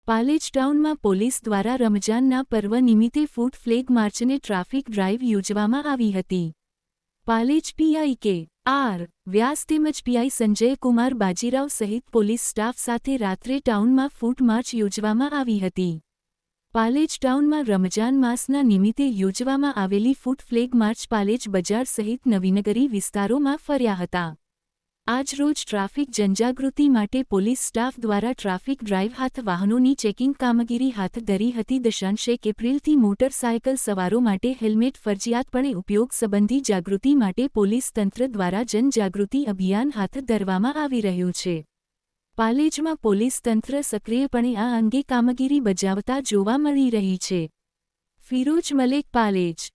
Palej ટાઉનમાં police દ્વારા રમજાનના પર્વ નિમિત્તે ફૂટ ફ્લેગ માર્ચ અને ટ્રાફિક ડ્રાઇવ યોજવામાં આવી હતી. પાલેજ પીઆઈ કે. આર. વ્યાસ તેમજ પીઆઈ સંજયકુમાર બાજીરાવ સહિત પોલીસ સ્ટાફ સાથે રાત્રે ટાઉનમાં ફૂટ માર્ચ યોજવામાં આવી હતી. પાલેજ ટાઉનમાં રમજાન માસના નિમિત્તે યોજવામાં આવેલી ફૂટ ફ્લેગ માર્ચ પાલેજ બજાર સહિત નવીનગરી વિસ્તારોમાં ફર્યા હતા. આજરોજ ટ્રાફિક જનજાગૃતિ માટે પોલીસ સ્ટાફ દ્વારા ટ્રાફિક ડ્રાઇવ હાથ વાહનોની ચેકિંગ કામગીરી હાથ ધરી હતી. 1 એપ્રિલથી મોટરસાયકલ સવારો માટે હેલ્મેટ ફરજિયાતપણે ઉપયોગ સંબંધી જાગૃતિ માટે પોલીસ તંત્ર દ્વારા જનજાગૃતિ અભિયાન હાથ ધરવામાં આવી રહ્યું છે. પાલેજમાં પોલીસ તંત્ર સક્રિયપણે આ અંગે કામગીરી બજાવતા જોવા મળી રહી છે. ફિરોજ મલેક, પાલેજ.